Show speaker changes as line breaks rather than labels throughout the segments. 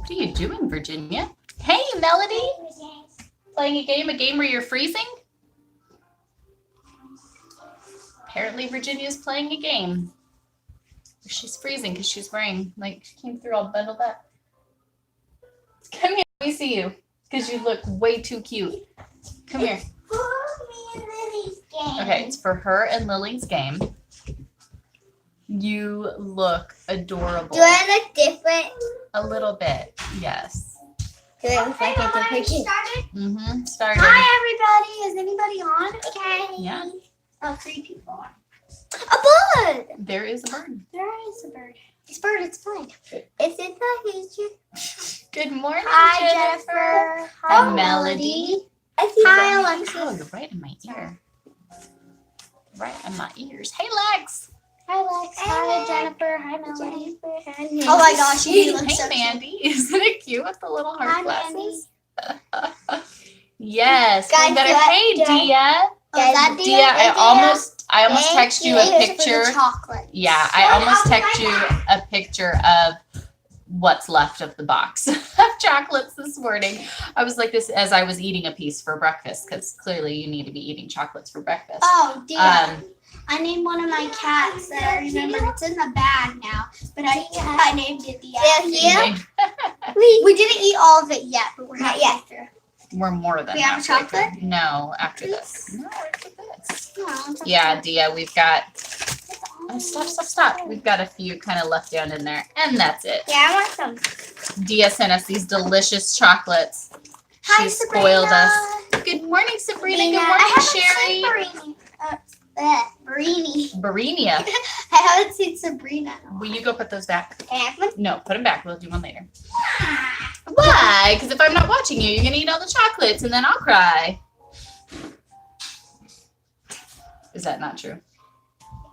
What are you doing, Virginia? Hey, Melody. Playing a game where you're freezing? Apparently Virginia's playing a game. She's freezing because she's wearing, like, she came through all bundled up. Come here, let me see you. Because you look way too cute. Come here.
For me and Lily's game.
Okay, it's for her and Lily's game. You look adorable.
Do I look different?
A little bit, yes.
Do I look like a different kid?
Mm-hmm. Started.
Hi, everybody. Is anybody on? Okay.
Yeah.
Oh, 3 people on. A bird.
There is a bird.
There is a bird. This bird is fine. It's in the future.
Good morning,
Hi,
Jennifer.
Jennifer.
Hi, Melody.
Hi, Alexa.
Oh, you're right in my ear. Right in my ears. Hey, Lex.
Hi, Lex. Hi, Jennifer. Hi, Melody.
Oh
Oh my gosh, you look
hey,
so
Mandy. Isn't it cute with the little heart
Hi,
glasses? Yes.
Guys,
We better.
do I-
Hey,
do I-
Dia.
Oh, is that Dia?
Dia, I almost
Thank
texted you a
for the
picture.
chocolate.
Yeah, I almost texted you a picture of what's left of the box of chocolates this morning. I was like this as I was eating a piece for breakfast because clearly you need to be eating chocolates for breakfast.
Oh, Dia. I named one of my cats that I remember. It's in the bag now, but I named it Dia.
Yeah.
We didn't eat all of it yet, but we're not yet through.
We're more than
We have
halfway
chocolate?
through. No, after this. No, after this.
No,
Yeah, Dia, we've got. Oh, stop. We've got a few kind of left down in there, and that's it.
Yeah, I want some.
Dia sent us these delicious chocolates.
Hi,
She
Sabrina.
spoiled us. Good morning, Sabrina. Good morning,
I haven't
Sherry.
seen Barini.
Barinia.
I haven't seen Sabrina.
Will you go put those back?
And
No, put them back. We'll do one later. Why? Because if I'm not watching you, you're going to eat all the chocolates and then I'll cry. Is that not true?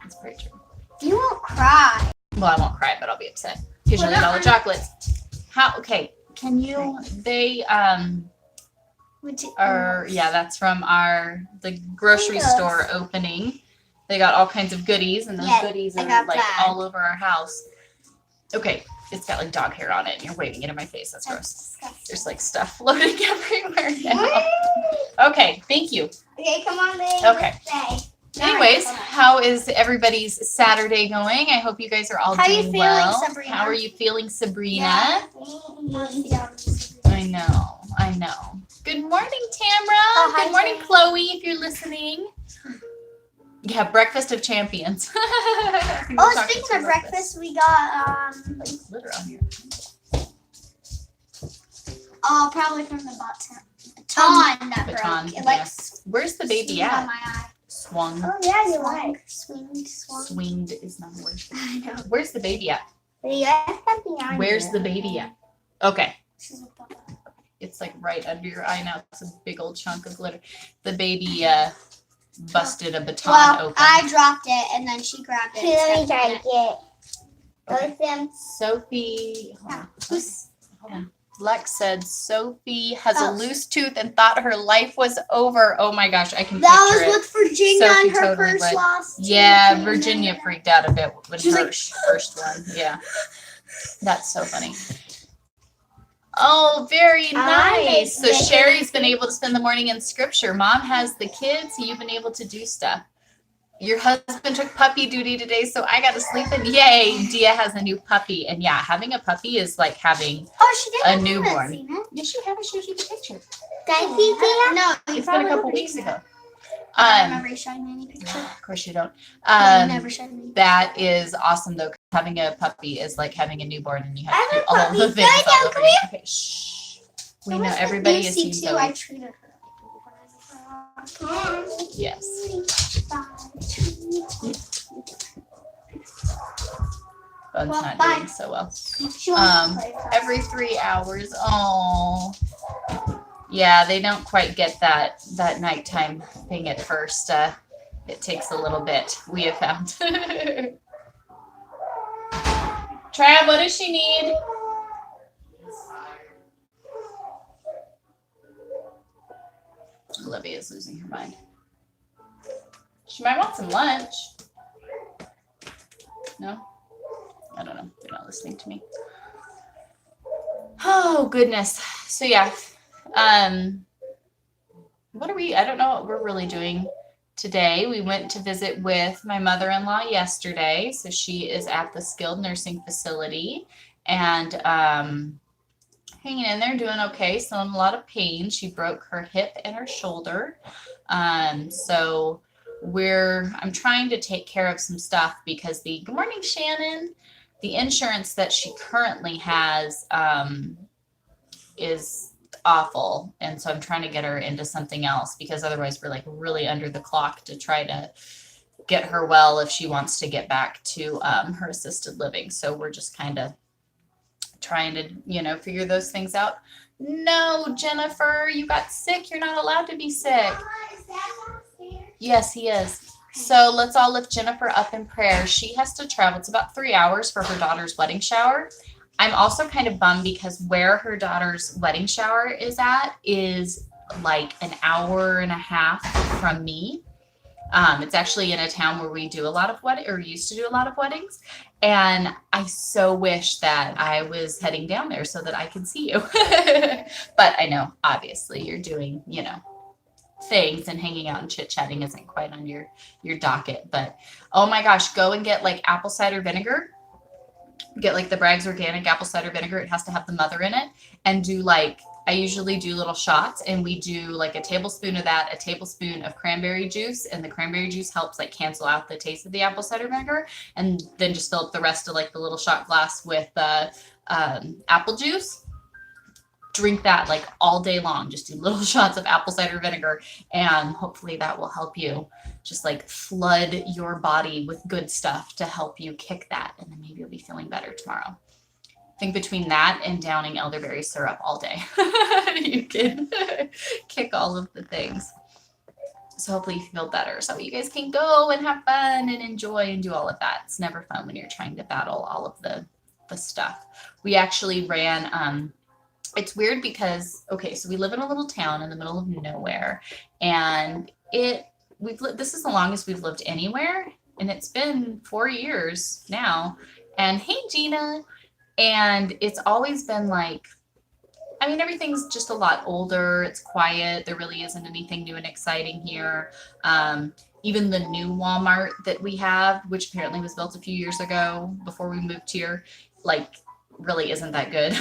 That's pretty true.
you won't cry.
Well, I won't cry, but I'll be upset. Because you'll eat all the chocolates. How? Okay. Can you, yeah, that's from the grocery
Yes.
store opening. They got all kinds of goodies, and those
Yes,
goodies
I
are
got
like
that.
all over our house. Okay, it's got like dog hair on it, and you're waving it in my face. That's gross. There's like stuff floating everywhere now. Okay, thank you.
Okay, come on, babe.
Okay.
Let's say.
Anyways, how is everybody's Saturday going? I hope you guys are all
How are you
doing
feeling,
well.
Sabrina?
How are you feeling, Sabrina?
Yeah.
I know. Good morning, Tamra.
hi,
Good morning,
Tam.
Chloe, if you're listening. Yeah, breakfast of champions.
Oh, speaking of breakfast, we got
Glitter on here.
probably from the baton that
Baton,
broke. It
yeah.
like
Where's the baby
on
at?
my eye.
Swung.
Oh yeah, you like swinged.
Swinged is not a word.
I know.
Where's the baby at?
Yeah, something on
Where's
here.
the baby at? Okay.
This is what the-
It's like right under your eye now. It's a big old chunk of glitter. The baby busted a baton
Well,
open.
I dropped it and then she grabbed it.
Let me
and
try
stepped
to
on it.
get
Okay.
both them.
Sophie.
Yeah.
Hold on. Lex said Sophie has a
Oh.
loose tooth and thought her life was over. Oh my gosh, I can
That was
picture it.
with Virginia
Sophie
and her
totally
first
would.
loss. too.
Yeah, Virginia freaked out a bit when
She's
her
like-
first one. Yeah. That's so funny. Oh, very nice. So
Nice.
Sherry's been able to spend the morning in scripture. Mom has the kids, so you've been able to do stuff. Your husband took puppy duty today, so I got to sleep in. Yay, Dia has a new puppy. And yeah, having a puppy is like having
Oh, she didn't.
a
I haven't
newborn.
seen it.
Yes, you have. I showed you the picture.
Did I see that?
No, you
It's been a
probably
couple
don't
weeks
see
ago.
that. I don't
Um,
remember you showing me any picture.
of course you don't.
You never showed me.
That is awesome though. 'Cause having a puppy is like having a newborn, and you have to
I
do all
have
of the
puppies.
things.
Guys,
all
come
over.
here.
Okay, shh. We know everybody is
Lucy
seeing
too. I
Zoe.
treated her.
Yes. Bun's
Well,
not
bye.
doing so well.
She wants to play with us.
Every 3 hours. Oh. Yeah, they don't quite get that nighttime thing at first. It takes a little bit, we have found. Trav, what does she need? Olivia's losing her mind. She might want some lunch. No? I don't know. They're not listening to me. Oh goodness. So yeah. What are we? I don't know what we're really doing today. We went to visit with my mother-in-law yesterday. So she is at the skilled nursing facility and hanging in there, doing okay. Still in a lot of pain. She broke her hip and her shoulder. So I'm trying to take care of some stuff because good morning, Shannon. The insurance that she currently has is awful. And so I'm trying to get her into something else because otherwise we're like really under the clock to try to get her well if she wants to get back to her assisted living. So we're just kind of trying to, figure those things out. No, Jennifer, you got sick. You're not allowed to be sick. Yes, he is. So let's all lift Jennifer up in prayer. She has to travel. It's about 3 hours for her daughter's wedding shower. I'm also kind of bummed because where her daughter's wedding shower is at is like an hour and a half from me. It's actually in a town where we do a lot of used to do a lot of weddings. And I so wish that I was heading down there so that I could see you. But I know, obviously, you're doing, things and hanging out and chit-chatting isn't quite on your docket. But oh my gosh, go and get like apple cider vinegar. Get like the Bragg's organic apple cider vinegar. It has to have the mother in it. And do I usually do little shots, and we do like a tablespoon of that, a tablespoon of cranberry juice, and the cranberry juice helps like cancel out the taste of the apple cider vinegar, and then just fill up the rest of like the little shot glass with apple juice. Drink that like all day long. Just do little shots of apple cider vinegar, and hopefully that will help you just like flood your body with good stuff to help you kick that, and then maybe you'll be feeling better tomorrow. I think between that and downing elderberry syrup all day, you can kick all of the things. So hopefully you feel better so you guys can go and have fun and enjoy and do all of that. It's never fun when you're trying to battle all of the stuff. We actually ran, it's weird because, so we live in a little town in the middle of nowhere, and this is the longest we've lived anywhere, and it's been 4 years now. And hey, Gina. And it's always been like, everything's just a lot older. It's quiet. There really isn't anything new and exciting here. Even the new Walmart that we have, which apparently was built a few years ago before we moved here, really isn't that good.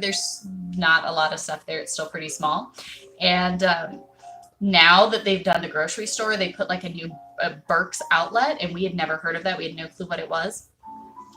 There's not a lot of stuff there. It's still pretty small. And now that they've done the grocery store, they put like a new Burke's outlet, and we had never heard of that. We had no clue what it was.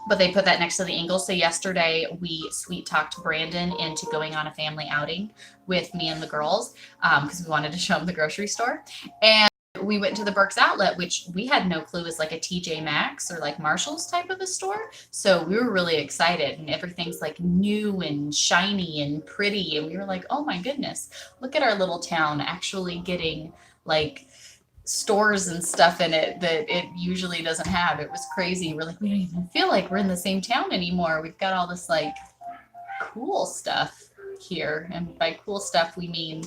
But they put that next to the Ingles. So yesterday we sweet talked Brandon into going on a family outing with me and the girls because we wanted to show him the grocery store. And we went to the Burke's outlet, which we had no clue is like a TJ Maxx or like Marshall's type of a store. So we were really excited, and everything's like new and shiny and pretty. And we were like, oh my goodness, look at our little town actually getting like stores and stuff in it that it usually doesn't have. It was crazy. We're like, we don't even feel like we're in the same town anymore. We've got all this like cool stuff here. And by cool stuff, we mean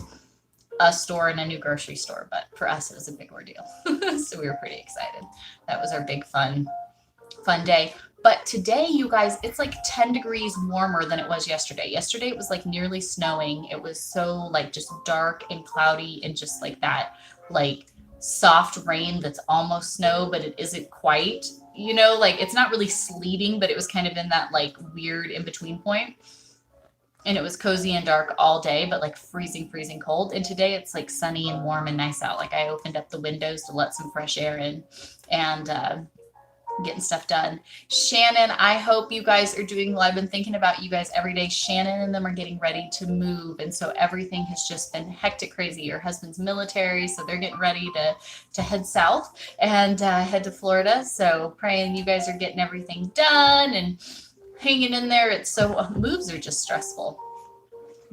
a store and a new grocery store. But for us, it was a big ordeal. So we were pretty excited. That was our big fun day. But today, you guys, it's like 10 degrees warmer than it was yesterday. Yesterday, it was like nearly snowing. It was so like just dark and cloudy and just like that, like soft rain that's almost snow, but it isn't quite, it's not really sleeting, but it was kind of in that like weird in between point. And it was cozy and dark all day, but like freezing cold. And today it's like sunny and warm and nice out. Like I opened up the windows to let some fresh air in, and getting stuff done. Shannon, I hope you guys are doing well. I've been thinking about you guys every day. Shannon and them are getting ready to move, and so everything has just been hectic crazy. Your husband's military, so they're getting ready to head south and head to Florida. So praying you guys are getting everything done and hanging in there. It's so moves are just stressful.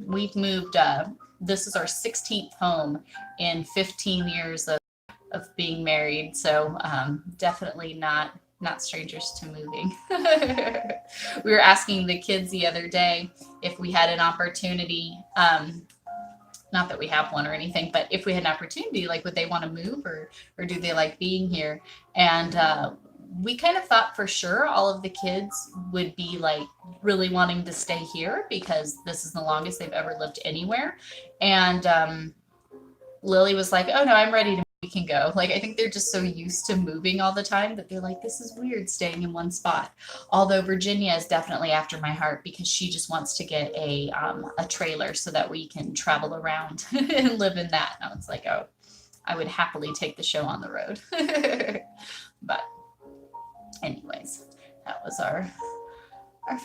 We've moved this is our 16th home in 15 years of being married, so definitely not strangers to moving. We were asking the kids the other day if we had an opportunity, not that we have one or anything, but if we had an opportunity, like would they want to move or do they like being here? And we kind of thought for sure all of the kids would be like really wanting to stay here because this is the longest they've ever lived anywhere. And Lily was like, oh no, I'm ready to, we can go. Like, I think they're just so used to moving all the time that they're like, this is weird staying in one spot. Although Virginia is definitely after my heart because she just wants to get a trailer so that we can travel around and live in that. And I was like, oh, I would happily take the show on the road. But anyways, that was our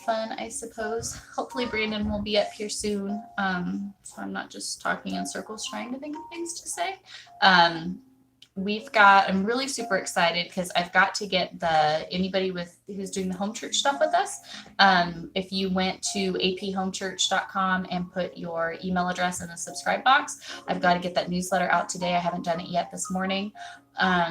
fun, I suppose. Hopefully Brandon will be up here soon. So I'm not just talking in circles trying to think of things to say. I'm really super excited because I've got to get anybody who's doing the home church stuff with us. If you went to aphomechurch.com and put your email address in the subscribe box, I've got to get that newsletter out today. I haven't done it yet this morning.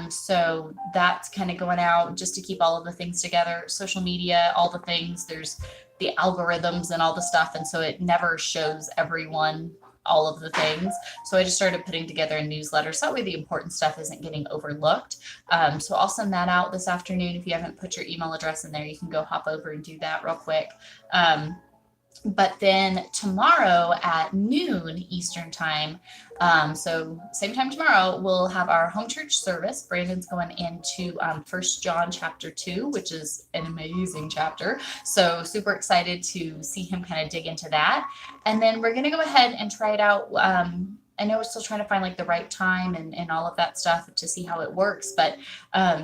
So that's kind of going out just to keep all of the things together, social media, all the things. There's the algorithms and all the stuff. And so it never shows everyone all of the things. So I just started putting together a newsletter. So that way the important stuff isn't getting overlooked. So I'll send that out this afternoon. If you haven't put your email address in there, you can go hop over and do that real quick. But then tomorrow at noon Eastern time, so same time tomorrow, we'll have our home church service. Brandon's going into 1 John chapter 2, which is an amazing chapter. So super excited to see him kind of dig into that. And then we're going to go ahead and try it out. I know we're still trying to find like the right time and all of that stuff to see how it works. But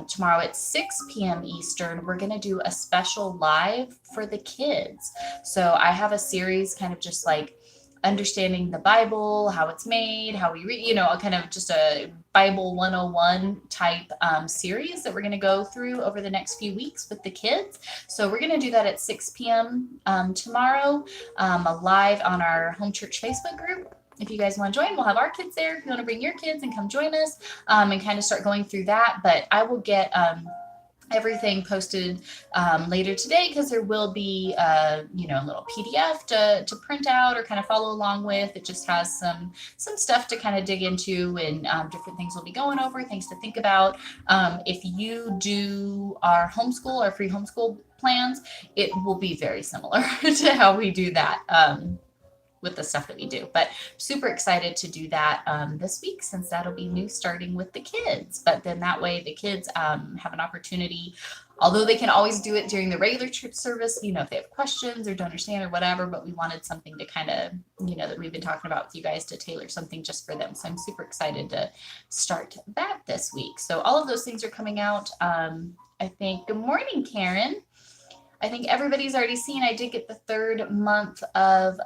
tomorrow at 6 p.m. Eastern, we're going to do a special live for the kids. So I have a series kind of just like understanding the Bible, how it's made, how we read, kind of just a Bible 101 type series that we're going to go through over the next few weeks with the kids. So we're going to do that at 6 p.m. Tomorrow, live on our home church Facebook group. If you guys want to join, we'll have our kids there. If you want to bring your kids and come join us and kind of start going through that. But I will get everything posted later today because there will be a little PDF to print out or kind of follow along with. It just has some stuff to kind of dig into and different things we'll be going over, things to think about. If you do our free homeschool plans, it will be very similar to how we do that. With the stuff that we do, but super excited to do that this week since that'll be new starting with the kids. But then that way the kids have an opportunity, although they can always do it during the regular church service, if they have questions or don't understand or whatever, but we wanted something to kind of, that we've been talking about with you guys to tailor something just for them. So I'm super excited to start that this week. So all of those things are coming out. I think, good morning, Karen. I think everybody's already seen, I did get the 3rd month of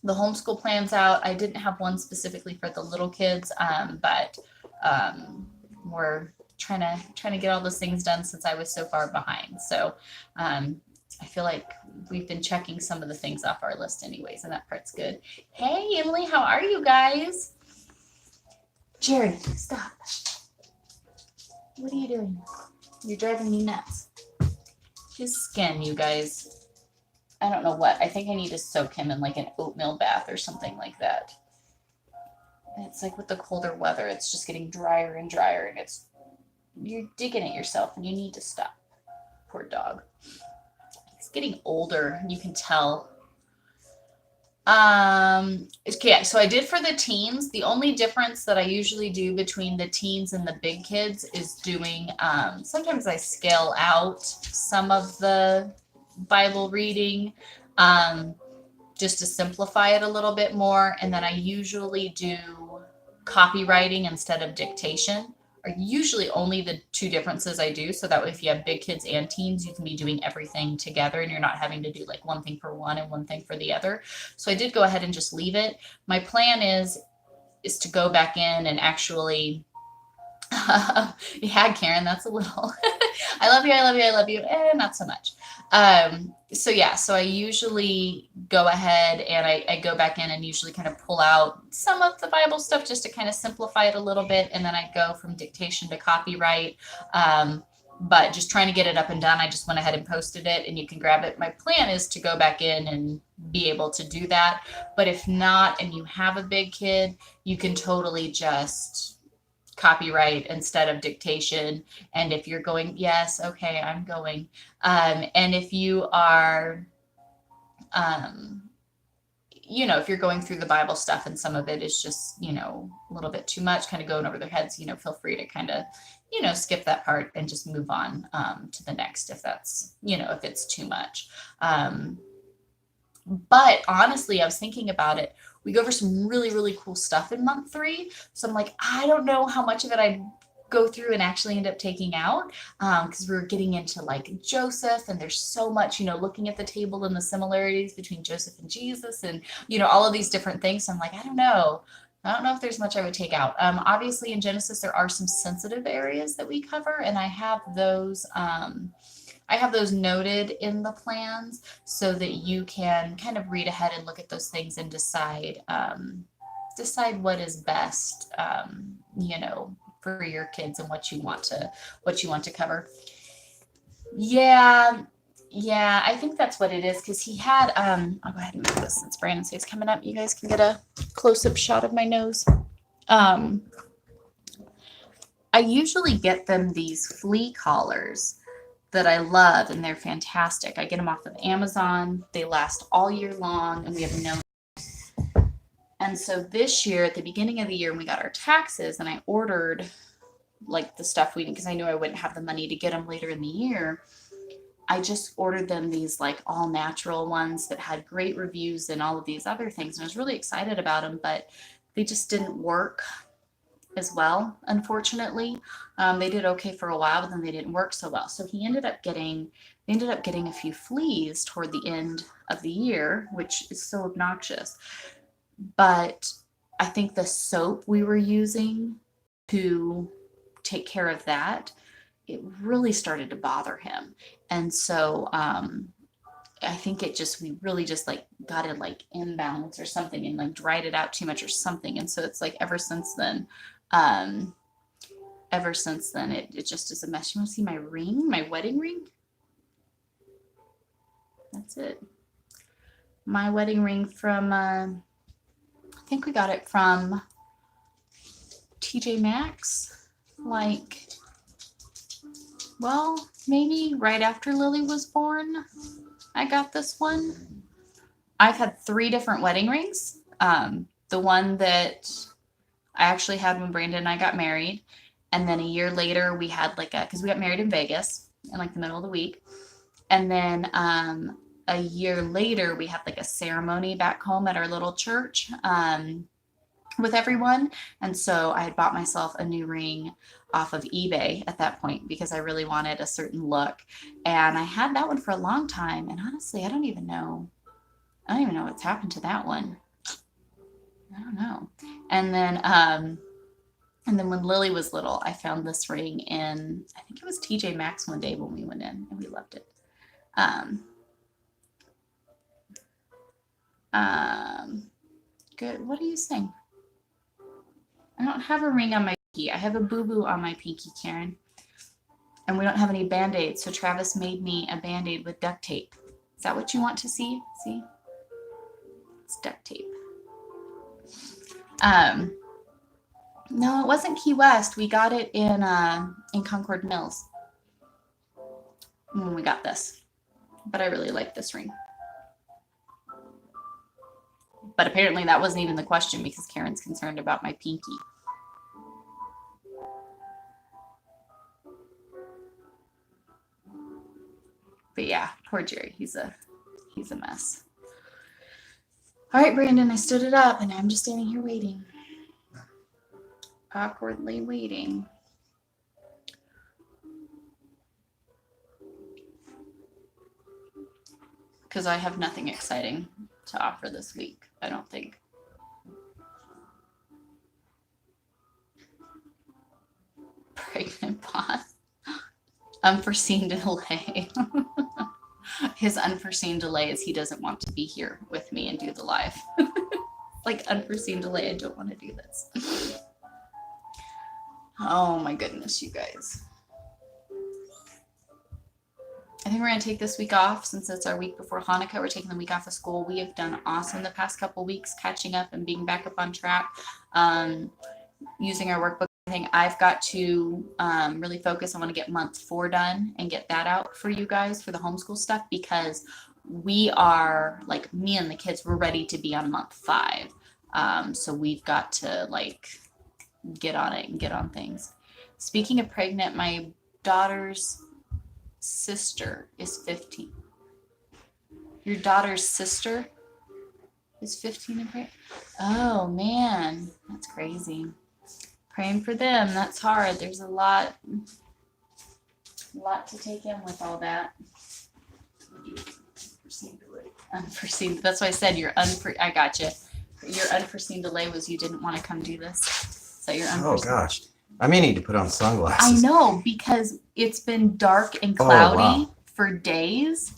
the homeschool plans out. I didn't have one specifically for the little kids, but we're trying to get all those things done since I was so far behind. So I feel like we've been checking some of the things off our list anyways, and that part's good. Hey, Emily, how are you guys? Jared, stop. What are you doing? You're driving me nuts. His skin, you guys. I don't know what. I think I need to soak him in like an oatmeal bath or something like that. And it's like with the colder weather, it's just getting drier and drier, and you're digging at yourself, and you need to stop. Poor dog. He's getting older. You can tell. Okay, so I did for the teens. The only difference that I usually do between the teens and the big kids is doing, sometimes I scale out some of the Bible reading, just to simplify it a little bit more. And then I usually do copywriting instead of dictation, are usually only the two differences I do. So that way, if you have big kids and teens, you can be doing everything together and you're not having to do like one thing for one and one thing for the other. So I did go ahead and just leave it. My plan is to go back in and actually, yeah, Karen, that's a little, I love you. Not so much. So I usually go ahead and I go back in and usually kind of pull out some of the Bible stuff just to kind of simplify it a little bit. And then I go from dictation to copyright. But just trying to get it up and done, I just went ahead and posted it and you can grab it. My plan is to go back in and be able to do that. But if not, and you have a big kid, you can totally just copyright instead of dictation. And if you're going, yes, okay, I'm going. And if you are, if you're going through the Bible stuff and some of it is just, a little bit too much, kind of going over their heads, feel free to kind of, skip that part and just move on to the next if that's, if it's too much. But honestly, I was thinking about it. We go over some really, really cool stuff in month 3. So I'm like, I don't know how much of it I go through and actually end up taking out, because we're getting into like Joseph, and there's so much, looking at the table and the similarities between Joseph and Jesus, and all of these different things. So I'm like, I don't know if there's much I would take out. Obviously in Genesis there are some sensitive areas that we cover, and I have those noted in the plans so that you can kind of read ahead and look at those things and decide what is best, for your kids and what you want to cover. Yeah, I think that's what it is, because he had, I'll go ahead and move this since Brandon says coming up. You guys can get a close-up shot of my nose. I usually get them these flea collars that I love, and they're fantastic. I get them off of Amazon. They last all year long, and we have no. And so this year, at the beginning of the year, when we got our taxes, and I ordered like the stuff we need, because I knew I wouldn't have the money to get them later in the year, I just ordered them these like all natural ones that had great reviews and all of these other things. And I was really excited about them, but they just didn't work as well, unfortunately. They did okay for a while, but then they didn't work so well. So he ended up getting a few fleas toward the end of the year, which is so obnoxious. But I think the soap we were using to take care of that, it really started to bother him. And so I think we really just like got it like imbalance or something, and like dried it out too much or something. And so it's like ever since then it just is a mess. You want to see my ring, my wedding ring? That's it. My wedding ring from I think we got it from TJ Maxx, like, well, maybe right after Lily was born. I got this one. I've had 3 different wedding rings. The one that I actually had when Brandon and I got married, and then a year later we had because we got married in Vegas in like the middle of the week, and then a year later we had like a ceremony back home at our little church with everyone. And so I had bought myself a new ring off of eBay at that point because I really wanted a certain look, and I had that one for a long time, and honestly I don't even know what's happened to that one. I don't know. And then when Lily was little, I found this ring in, I think it was TJ Maxx one day when we went in, and we loved it. Good. What are you saying? I don't have a ring on my pinky. I have a boo-boo on my pinky, Karen. And we don't have any Band-Aids, so Travis made me a Band-Aid with duct tape. Is that what you want to see? See? It's duct tape. No, it wasn't Key West. We got it in Concord Mills when we got this. But I really like this ring. But apparently that wasn't even the question because Karen's concerned about my pinky. But yeah, poor Jerry. He's a mess. All right, Brandon, I stood it up and I'm just standing here waiting. Awkwardly waiting. Because I have nothing exciting to offer this week, I don't think. Pregnant boss. Unforeseen delay. His unforeseen delay is he doesn't want to be here with me and do the live. Like, unforeseen delay, I don't want to do this. Oh my goodness, you guys. I think we're going to take this week off since it's our week before Hanukkah. We're taking the week off of school. We have done awesome the past couple weeks, catching up and being back up on track, using our workbook. thing. I've got to really focus. I want to get month 4 done and get that out for you guys for the homeschool stuff, because we are, like, me and the kids, we're ready to be on month 5. So we've got to, like, get on it and get on things. Speaking of pregnant, my daughter's sister is 15. Your daughter's sister is 15 and pregnant? Oh, man. That's crazy. Praying for them. That's hard. There's a lot to take in with all that. Unforeseen. That's why I said I got you. Your unforeseen delay was you didn't want to come do this. So your unforeseen.
Oh gosh, I may need to put on
I
sunglasses.
know, because it's been dark and cloudy for days,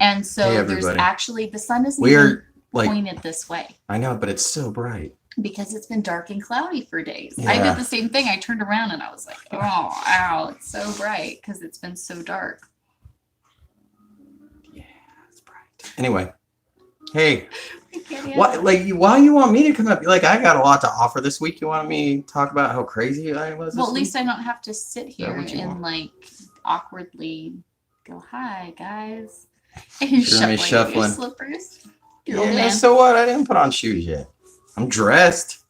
and so
Hey,
there's
everybody.
actually the sun isn't
We
even
are like,
pointed this way
I know, but it's so bright.
because it's been dark and cloudy for days. I
Yeah.
did the same thing. I turned around and I was like, "Oh, ow! It's so bright because it's been so dark."
Yeah, it's bright. Anyway, hey,
I can't
why
handle it.
why you want me to come up? Like, I got a lot to offer this week. You want me to talk about how crazy I was?
Well,
this
at least I don't have to sit
that
here
what you
and
want?
like awkwardly go, "Hi, guys," and you're
Sure, me
shuffling in your
shuffling.
slippers.
week?
You're old
Yeah,
man.
so what? I didn't put on shoes yet. I'm dressed.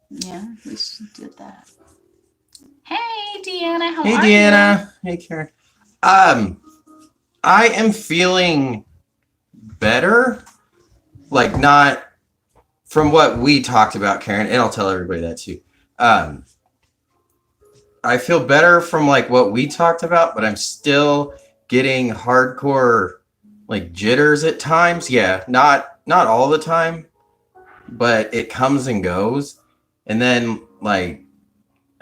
Yeah, we should do that. Hey, Deanna, how
Hey,
are
Deanna. Hey, Karen. I am feeling better. Like, not from what we talked about, Karen, and I'll tell everybody that too. I feel better from like what we talked about, but I'm still getting hardcore like jitters at times. Yeah, not all the time, but it comes and goes. And then like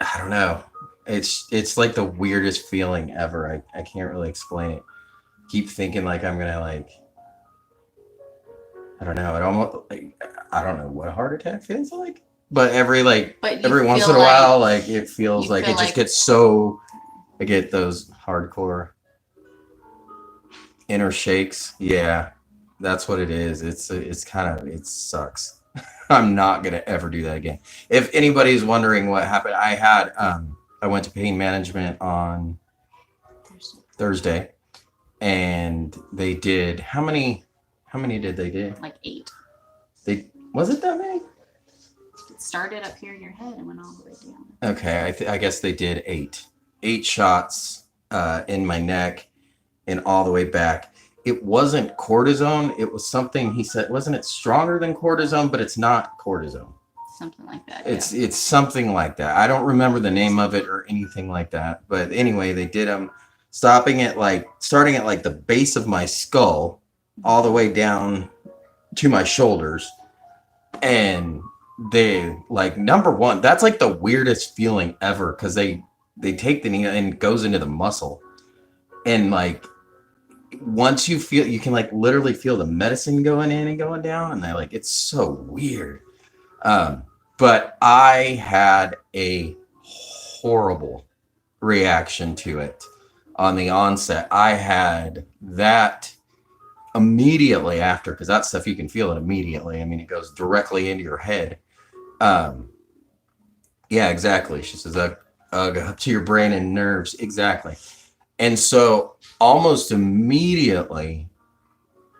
I don't know. It's like the weirdest feeling ever. I can't really explain it. Keep thinking like I'm gonna like I don't know. It almost like I don't know what a heart attack feels like. But every
But you
every once
feel
in a
like-
while, like it feels
you
like
feel
it just
like-
gets so. I get those hardcore inner shakes. Yeah, that's what it is. It's kind of it sucks. I'm not gonna ever do that again. If anybody's wondering what happened, I went to pain management on Thursday, and they did how many did they do?
like 8.
Was it that many?
It started up here in your head and went all the way down.
Okay, I guess they did 8 shots in my neck and all the way back. It wasn't cortisone. It was something he said. Wasn't it stronger than cortisone? But it's not cortisone.
Something like that.
It's something like that. I don't remember the name of it or anything like that. But anyway, they did them starting at like the base of my skull all the way down to my shoulders. And they like number one, that's like the weirdest feeling ever because they take the needle and it goes into the muscle. And like once you feel, you can like literally feel the medicine going in and going down. And they're like, it's so weird. But I had a horrible reaction to it on the onset. I had that immediately after, because that stuff you can feel it immediately. I mean, it goes directly into your head. Yeah, exactly. She says, up to your brain and nerves. Exactly. And so almost immediately,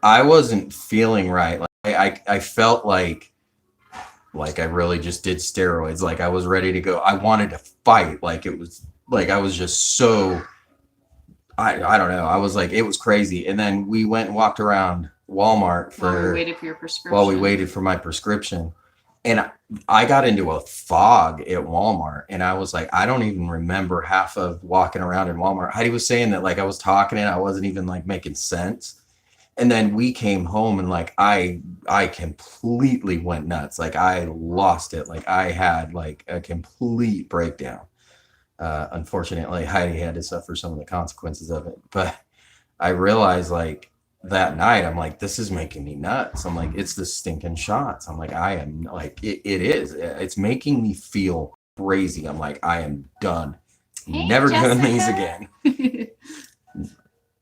I wasn't feeling right. Like I felt like I really just did steroids. Like I was ready to go. I wanted to fight. Like it was like I was just so I don't know. I was like, it was crazy. And then we went and walked around Walmart
While we waited for your prescription.
while we waited for my prescription. And I got into a fog at Walmart, and I was like, I don't even remember half of walking around in Walmart. Heidi was saying that like I was talking and I wasn't even like making sense. And then we came home and like I completely went nuts. Like I lost it. Like I had like a complete breakdown. Unfortunately, Heidi had to suffer some of the consequences of it. But I realized like that night, I'm like, this is making me nuts. I'm like, it's the stinking shots. I'm like, I am like, it is. It's making me feel crazy. I'm like, I am done.
Hey,
Never doing
Jessica.
these again.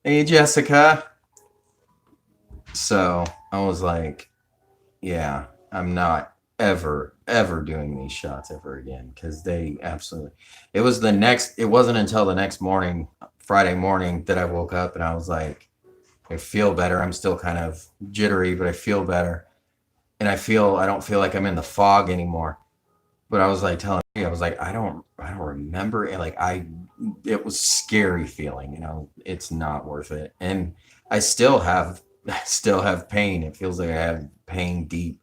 Hey, Jessica. So I was like, yeah, I'm not ever ever doing these shots ever again, because they absolutely, it wasn't until the next morning, Friday morning, that I woke up and I was like, I feel better. I'm still kind of jittery, but I feel better. And I don't feel like I'm in the fog anymore. But I was like telling you, I was like, I don't remember it. Like it was scary feeling, it's not worth it. And I still have pain. It feels like I have pain deep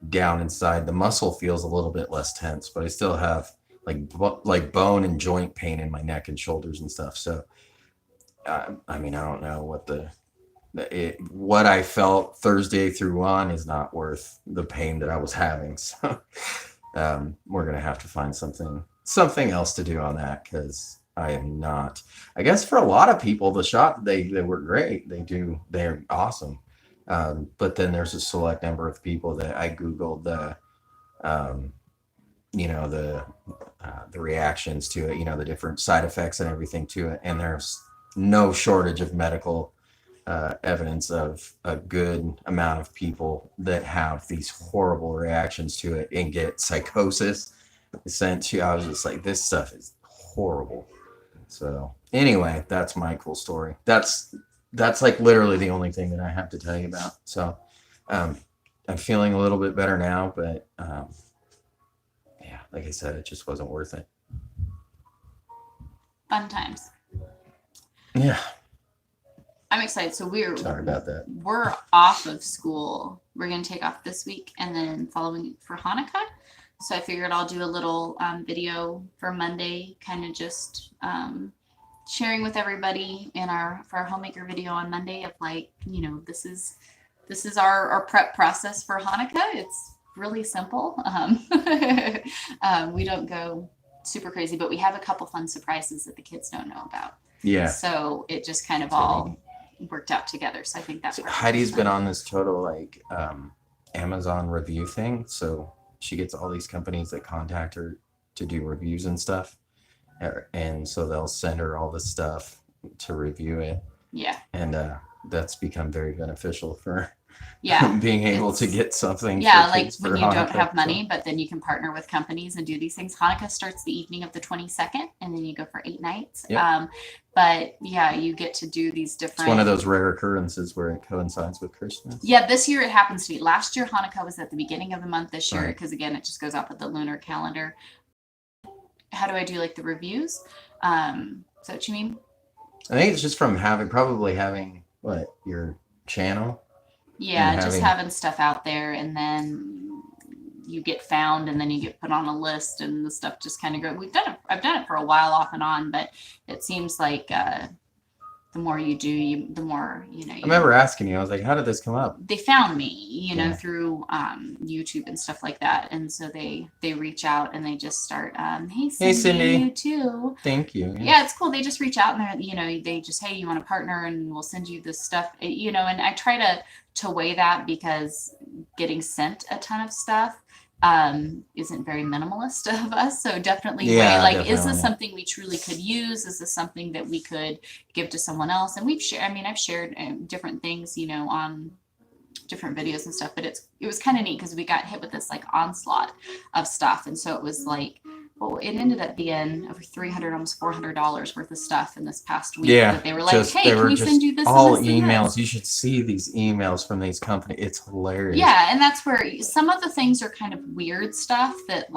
down inside. The muscle feels a little bit less tense, but I still have like bone and joint pain in my neck and shoulders and stuff. So, I mean, I don't know what I felt Thursday through on is not worth the pain that I was having. So, we're going to have to find something else to do on that, because I am not, I guess for a lot of people, the shot, they were great. They're awesome. But then there's a select number of people that I Googled the reactions to it, the different side effects and everything to it. And there's no shortage of medical evidence of a good amount of people that have these horrible reactions to it and get psychosis sent to. I was just like, this stuff is horrible. So anyway, that's my cool story. That's like literally the only thing that I have to tell you about. So I'm feeling a little bit better now, but yeah, like I said, it just wasn't worth it.
Fun times.
Yeah.
I'm excited. So
Sorry about that.
We're off of school. We're going to take off this week and then following for Hanukkah. So I figured I'll do a little video for Monday, kind of just sharing with everybody for our homemaker video on Monday of this is our prep process for Hanukkah. It's really simple. We don't go super crazy, but we have a couple fun surprises that the kids don't know about.
Yeah.
So it just kind of all worked out together. So I think that's
Heidi's been on this total Amazon review thing. So she gets all these companies that contact her to do reviews and stuff. And so they'll send her all this stuff to review it.
Yeah.
And that's become very beneficial for
yeah
being able to get something.
Yeah, like when you don't have money, but then you can partner with companies and do these things. Hanukkah starts the evening of the 22nd, and then you go for 8 nights.
Yep.
But yeah, you get to do these different.
It's one of those rare occurrences where it coincides with Christmas.
Yeah, this year it happens to be. Last year Hanukkah was at the beginning of the month. This year,
Right.
because again, it just goes off with the lunar calendar. How do I do like the reviews? Is that what you mean?
I think it's just from probably having your channel.
Yeah,
And
just having stuff out there, and then you get found, and then you get put on a list, and the stuff just kind of grows. I've done it for a while off and on, but it seems like the more you do, the more
I remember asking you, I was like, how did this come up?
They found me,
Yeah.
through YouTube and stuff like that, and so they reach out and they just start, hey Cindy, you too.
Thank you.
Yeah, it's cool. They just reach out and they just, hey, you want to partner, and we'll send you this stuff, and I try to weigh that, because getting sent a ton of stuff isn't very minimalist of us. So definitely weigh, is this something we truly could use? Is this something that we could give to someone else? And I've shared different things, on different videos and stuff, but it was kind of neat, because we got hit with this onslaught of stuff. And so it was it ended up being over $300, almost $400 worth of stuff in this past week.
Yeah,
that they were like, hey, can we send you this?
All
and this
emails.
And this?
You should see these emails from these companies. It's hilarious.
Yeah, and that's where some of the things are kind of weird stuff that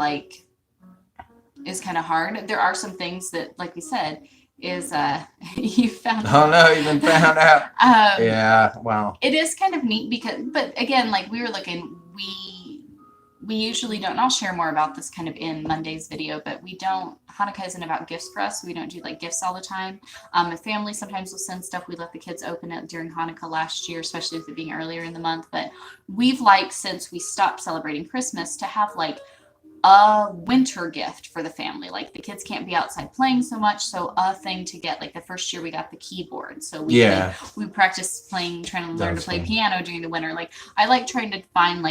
is kind of hard. There are some things that, like we said, is you found.
Oh no, you been found out. Yeah, wow.
It is kind of neat but again, we were looking, we usually don't, and I'll share more about this kind of in Monday's video, but Hanukkah isn't about gifts for us. We don't do gifts all the time. My family sometimes will send stuff. We let the kids open it during Hanukkah last year, especially with it being earlier in the month. But we've since we stopped celebrating Christmas, to have a winter gift for the family. The kids can't be outside playing so much, so a thing to get. The first year we got the keyboard, so we practiced trying to learn to play piano during the winter. I like trying to find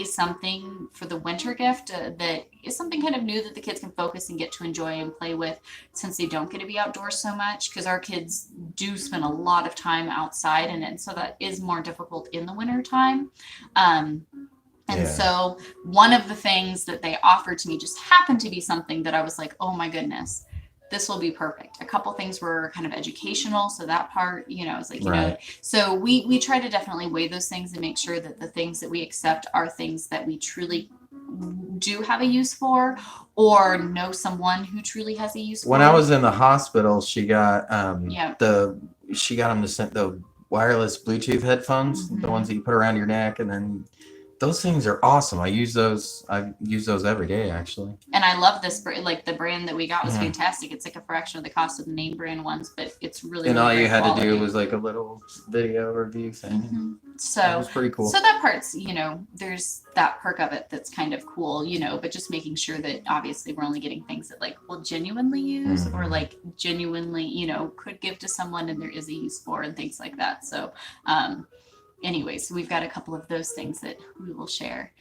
something for the winter gift that is something kind of new that the kids can focus and get to enjoy and play with, since they don't get to be outdoors so much, because our kids do spend a lot of time outside, and so that is more difficult in the winter time. And And
Yeah.
so one of the things that they offered to me just happened to be something that I was like, oh my goodness, this will be perfect. A couple things were kind of educational. So that part, you know, it's like, you know,
Right.
so we try to definitely weigh those things and make sure that the things that we accept are things that we truly do have a use for, or know someone who truly has a use
When
for.
I was in the hospital, she got
Yeah.
she got him to send the wireless Bluetooth headphones, the
Mhm.
ones that you put around your neck, and then those things are awesome. I use those every day actually.
And I love this like the brand that we got was
Yeah.
fantastic. It's like a fraction of the cost of the name brand ones, but it's really,
And
really
all you
great
had to
quality.
do was like a little video review thing.
Mhm.
That
So
was pretty cool.
So that part's, you know, there's that perk of it that's kind of cool, you know, but just making sure that obviously we're only getting things that like we'll genuinely use or
Mhm.
like genuinely, you know, could give to someone and there is a use for and things like that. So anyways, we've got a couple of those things that we will share.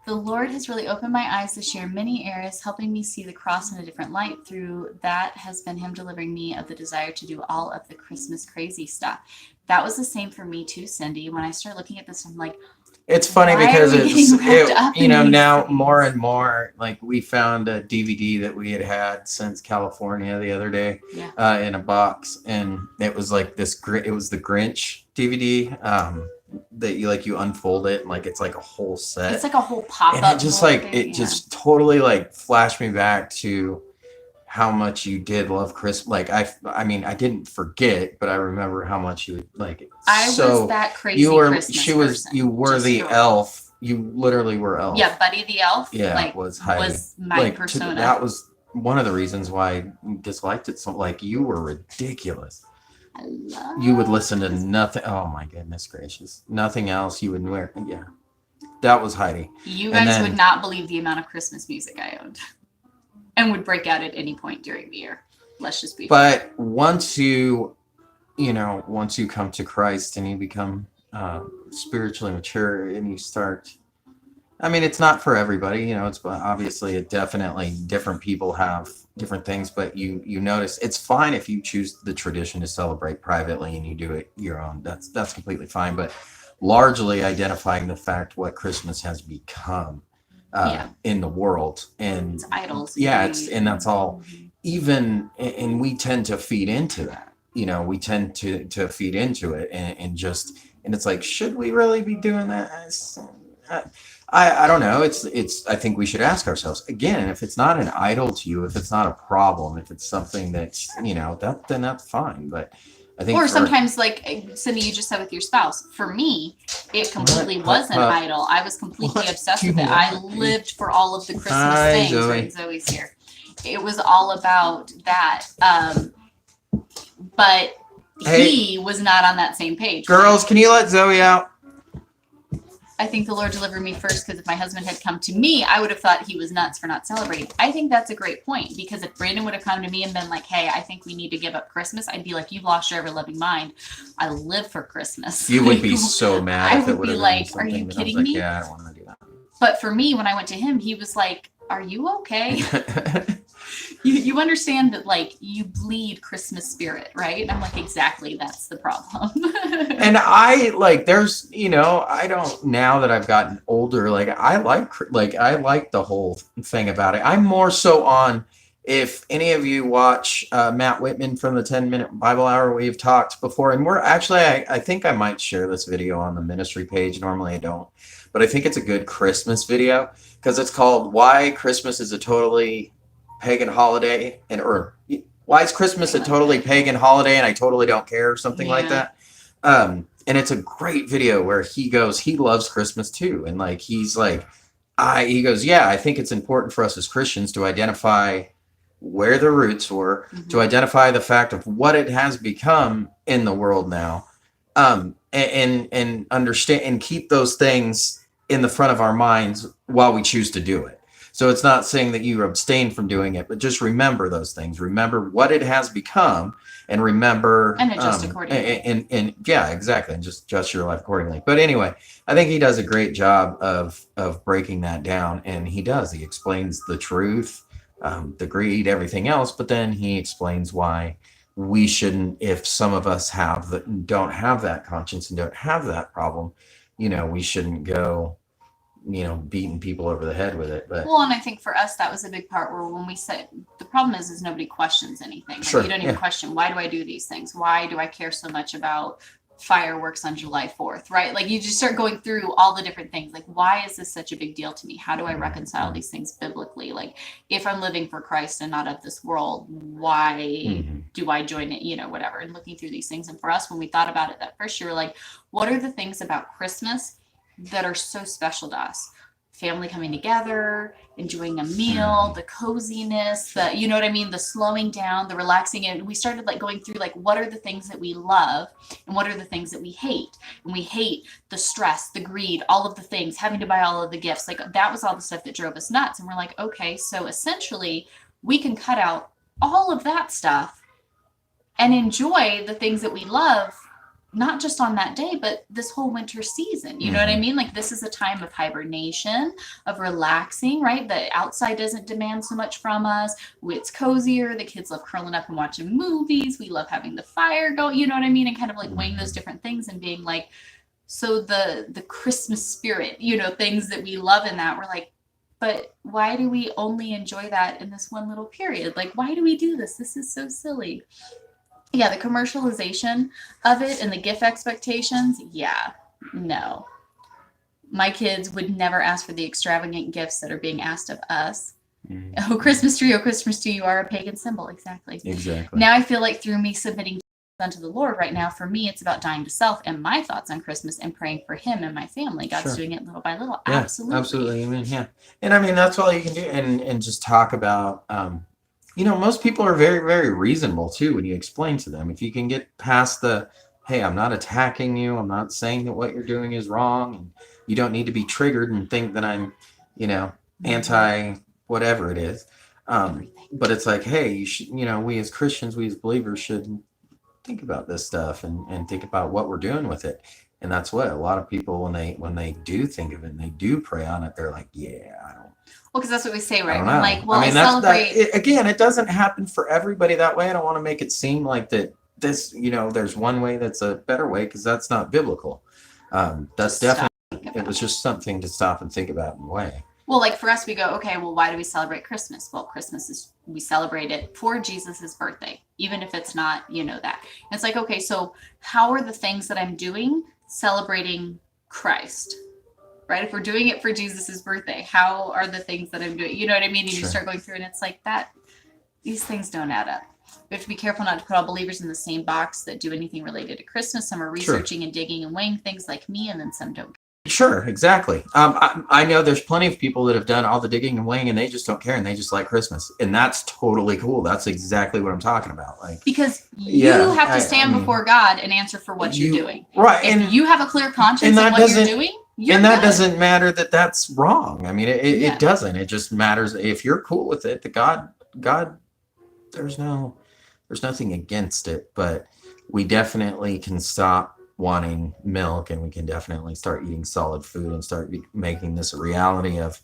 The Lord has really opened my eyes this year in many areas, helping me see the cross in a different light. Through that has been Him delivering me of the desire to do all of the Christmas crazy stuff. That was the same for me too, Cindy. When I started looking at this, I'm like,
It's funny
why
because
are we getting wrapped up
you
in
know,
these
now
things?
more and more, like we found a DVD that we had since California the other day,
Yeah.
in a box, and it was like it was the Grinch DVD, that you unfold it and like it's like a whole set.
It's like a whole pop-up.
And it just
little
like
thing,
it just totally like flashed me back to how much you did love Christmas. Like I mean I didn't forget, but I remember how much you like it.
I
So
was that crazy
you were
Christmas person.
you were
Just
the
for-
elf. You literally were elf.
Yeah, Buddy the Elf.
Yeah,
like,
was Heidi.
was my
Like
persona.
that was one of the reasons why I disliked it. So like you were ridiculous.
I love
You would listen to nothing. Oh my goodness gracious, nothing else. You would wear. Yeah, that was Heidi.
You
And
guys
then-
would not believe the amount of Christmas music I owned and would break out at any point during the year. Let's just be
But once you come to Christ and you become spiritually mature and you start, I mean, it's not for everybody, you know, it's obviously definitely different people have different things, but you notice it's fine if you choose the tradition to celebrate privately and you do it your own. That's completely fine. But largely identifying the fact what Christmas has become in the world, and
It's idols.
yeah, and that's all. Even and we tend to feed into that, you know, we tend to feed into it and it's like, should we really be doing that? I don't know. It's I think we should ask ourselves again, if it's not an idol to you, if it's not a problem, if it's something that's, you know, then that's fine. But I think
Or sometimes, like Cindy, you just said with your spouse. For me, it completely was an idol. I was completely
What
obsessed
do
with
you
it. I
want?
lived for all of the Christmas
Hi,
things.
Zoe.
Right, Zoe's here. It was all about that. But he was not on that same page.
Girls, can you let Zoe out?
I think the Lord delivered me first, because if my husband had come to me, I would have thought he was nuts for not celebrating. I think that's a great point, because if Brandon would have come to me and been like, hey, I think we need to give up Christmas, I'd be like, you've lost your ever-loving mind. I live for Christmas.
You would be so mad
I
if it
would
would
be
have
like,
been
are you
something that I was
kidding
like,
me?
yeah, I don't want to do
But for me, when I went to him, he was like, are you okay?
that.
You understand that, like, you bleed Christmas spirit, right? And I'm like, exactly, that's the problem.
And I like, there's, you know, I don't, now that I've gotten older, like I like the whole thing about it. I'm more so on, if any of you watch Matt Whitman from the 10-Minute Bible Hour, we've talked before, and we're actually, I think I might share this video on the ministry page. Normally I don't, but I think it's a good Christmas video, because it's called Why Christmas is a Totally Pagan Holiday, or why is Christmas a totally pagan holiday and I totally don't care, or something like that. And it's a great video where he goes, he loves Christmas too. And like, he's like, he goes, yeah, I think it's important for us as Christians to identify where the roots were, to identify the fact of what it has become in the world now, and understand and keep those things in the front of our minds while we choose to do it. So it's not saying that you abstain from doing it, but just remember those things. Remember what it has become, and remember
And adjust accordingly.
And yeah, exactly, and just adjust your life accordingly. But anyway, I think he does a great job of breaking that down, and he does. He explains the truth, the greed, everything else, but then he explains why we shouldn't, if some of us don't have that conscience and don't have that problem, you know, we shouldn't go beating people over the head with it. But
Well, and I think for us, that was a big part where when we said, the problem is nobody questions anything. Like,
Sure,
you don't even
yeah.
question, why do I do these things? Why do I care so much about fireworks on July 4th, right? Like, you just start going through all the different things. Like, why is this such a big deal to me? How do I reconcile these things biblically? Like, if I'm living for Christ and not of this world, why
Mhm.
do I join it? Whatever. And looking through these things. And for us, when we thought about it that first year, like, what are the things about Christmas that are so special to us? Family coming together, enjoying a meal, the coziness, you know what I mean? The slowing down, the relaxing. And we started like going through like, what are the things that we love and what are the things that we hate? And we hate the stress, the greed, all of the things, having to buy all of the gifts. Like, that was all the stuff that drove us nuts. And we're like, okay, so essentially we can cut out all of that stuff and enjoy the things that we love, not just on that day, but this whole winter season. You know what I mean? Like, this is a time of hibernation, of relaxing, right? The outside doesn't demand so much from us. It's cozier. The kids love curling up and watching movies. We love having the fire go, you know what I mean? And kind of like weighing those different things and being like, so the Christmas spirit, things that we love in that, we're like, but why do we only enjoy that in this one little period? Like, why do we do this? This is so silly. Yeah, the commercialization of it and the gift expectations. Yeah, no. My kids would never ask for the extravagant gifts that are being asked of us. Oh, Christmas tree, you are a pagan symbol. Exactly. Now I feel like through me submitting unto the Lord right now, for me, it's about dying to self and my thoughts on Christmas and praying for him and my family. God's doing it little by little.
Yeah,
Absolutely.
absolutely. I mean, yeah. And I mean, that's all you can do. And just talk about, most people are very, very reasonable too when you explain to them. If you can get past the, hey, I'm not attacking you. I'm not saying that what you're doing is wrong. And you don't need to be triggered and think that I'm, anti whatever it is. But it's like, hey, you should, we as Christians, we as believers should think about this stuff and think about what we're doing with it. And that's what a lot of people, when they do think of it and they do pray on it, they're like, yeah, I don't.
Well, because that's what we say, right?
I
We're
don't know.
like, well,
I mean,
celebrate.
Again, it doesn't happen for everybody that way. I don't want to make it seem like that this, there's one way that's a better way, because that's not biblical. That's definitely, it was just something to stop and think about in a way.
Well, like for us, we go, okay, well, why do we celebrate Christmas? Well, Christmas is, we celebrate it for Jesus's birthday, even if it's not, that. And it's like, okay, so how are the things that I'm doing celebrating Christ? Right? If we're doing it for Jesus's birthday, how are the things that I'm doing? You know what I mean? And you start going through, and it's like that. These things don't add up. We have to be careful not to put all believers in the same box that do anything related to Christmas. Some are researching and digging and weighing things like me, and then some don't.
Sure, exactly. I know there's plenty of people that have done all the digging and weighing, and they just don't care, and they just like Christmas, and that's totally cool. That's exactly what I'm talking about. Like,
because you have to stand before God and answer for what you're doing.
Right.
If
and
you have a clear conscience of what you're doing,
that doesn't matter that that's wrong. I mean, it doesn't. It just matters if you're cool with it. God, there's nothing against it, but we definitely can stop wanting milk, and we can definitely start eating solid food and start making this a reality of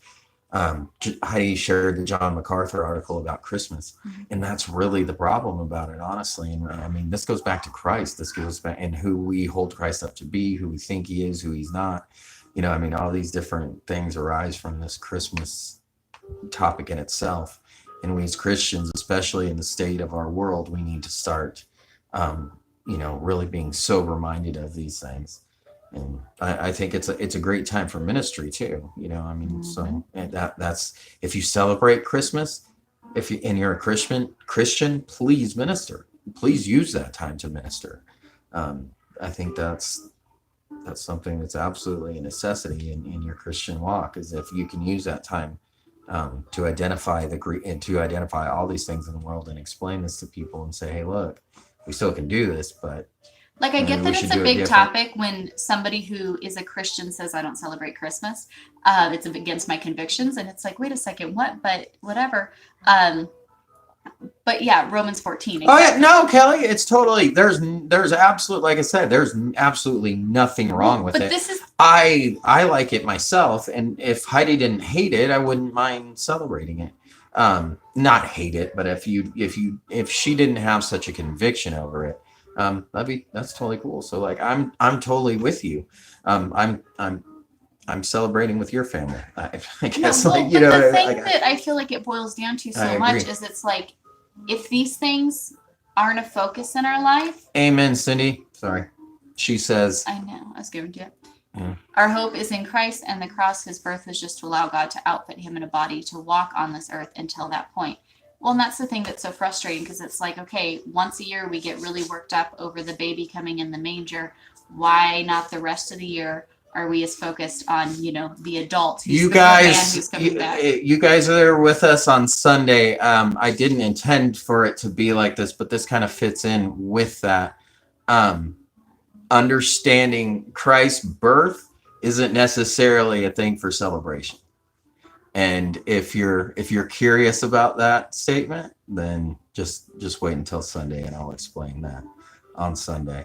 Heidi shared the John MacArthur article about Christmas, and that's really the problem about it, honestly. And I mean, this goes back to Christ. This goes back and who we hold Christ up to be, who we think he is, who he's not. I mean, all these different things arise from this Christmas topic in itself. And we as Christians, especially in the state of our world, we need to start really being sober-minded of these things. And I think it's a great time for ministry too. I mean, so and that's if you celebrate Christmas, you're a Christian, please minister. Please use that time to minister. I think that's something that's absolutely a necessity in your Christian walk, is if you can use that time to identify all these things in the world and explain this to people and say, hey, look, we still can do this, but
like, I get that it's a big topic when somebody who is a Christian says, I don't celebrate Christmas. It's against my convictions. And it's like, wait a second, what? But whatever. But yeah, Romans 14. Exactly.
Oh yeah, no, Kelly, it's totally, there's absolute, like I said, there's absolutely nothing wrong with it. This is, I like it myself. And if Heidi didn't hate it, I wouldn't mind celebrating it. Not hate it, but if she didn't have such a conviction over it, that's totally cool. So like, I'm totally with you. I'm I'm celebrating with your family. I
No,
guess,
well,
like, you
but
know,
the thing
like,
that I feel like it boils down to
I
so
agree.
much is it's like if these things aren't a focus in our life,
amen, Cindy. Sorry. She says,
I know, I was giving to you.
Yeah.
Our hope is in Christ, and the cross, his birth, was just to allow God to outfit him in a body to walk on this earth until that point. Well, and that's the thing that's so frustrating because it's like, okay, once a year we get really worked up over the baby coming in the manger. Why not the rest of the year are we as focused on, the adult who's
you
the man
guys,
who's coming back?
you guys are there with us on Sunday. I didn't intend for it to be like this, but this kind of fits in with that. Understanding Christ's birth isn't necessarily a thing for celebration. And if you're curious about that statement, then just wait until Sunday and I'll explain that on Sunday.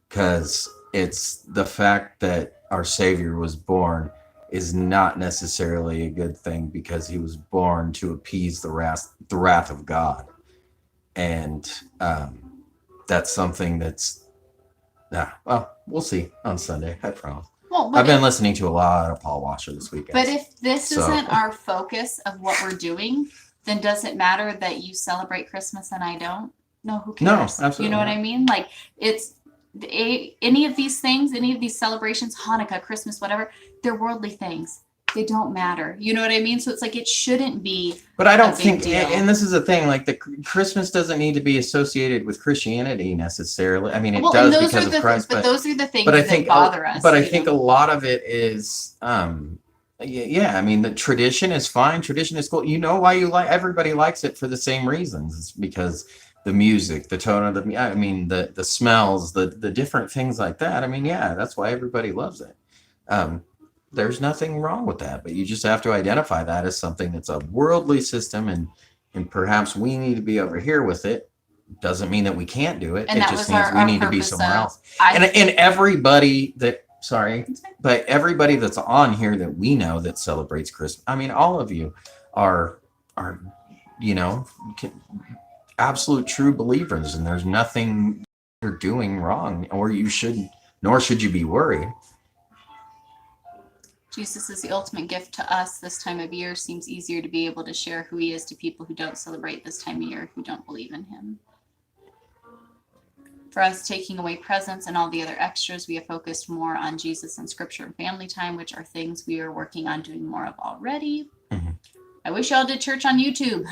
Because it's the fact that our Savior was born is not necessarily a good thing because he was born to appease the wrath of God. And that's something that's well, we'll see on Sunday, I promise.
Well,
I've been listening to a lot of Paul Washer this weekend.
But if this isn't our focus of what we're doing, then does it matter that you celebrate Christmas and I don't? No, who cares?
No, absolutely
You know what
not.
I mean? Like it's any of these things, any of these celebrations, Hanukkah, Christmas, whatever, they're worldly things. They don't matter. You know what I mean? So it's like it shouldn't be.
But I don't
a big
think,
deal.
and this is the thing, like the Christmas doesn't need to be associated with Christianity necessarily. I mean, it
and
does
those
because
are
of
the
Christ,
but those are the things
but I
that
think,
bother us.
but I
you
think
know?
a lot of it is, yeah. I mean, the tradition is fine. Tradition is cool. You know why everybody likes it for the same reasons. It's because the music, the tone of the smells, the different things like that. I mean, yeah, that's why everybody loves it. There's nothing wrong with that, but you just have to identify that as something that's a worldly system, and perhaps we need to be over here with it. Doesn't mean that we can't do it.
And
It
that
just
was
means we
our
need to be
purpose
somewhere
of-
else.
I-
And everybody that, sorry, but everybody that's on here that we know that celebrates Christmas, I mean, all of you are absolute true believers, and there's nothing you're doing wrong, nor should you be worried.
Jesus is the ultimate gift to us this time of year. Seems easier to be able to share who he is to people who don't celebrate this time of year, who don't believe in him. For us, taking away presents and all the other extras, we have focused more on Jesus and scripture and family time, which are things we are working on doing more of already.
Mm-hmm.
I wish y'all did church on YouTube.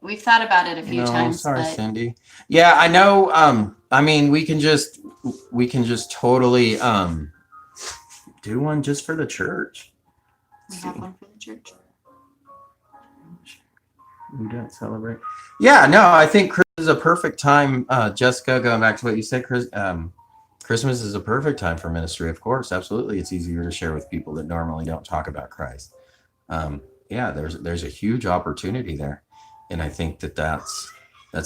We've thought about it a few times.
Sorry,
but
Cindy. Yeah, I know. I mean, we can just totally do one just for the church.
we have one for the church.
We don't celebrate. Yeah, no, I think Christmas is a perfect time. Jessica, going back to what you said, Christmas is a perfect time for ministry. Of course, absolutely, it's easier to share with people that normally don't talk about Christ. Yeah, there's a huge opportunity there, and I think that's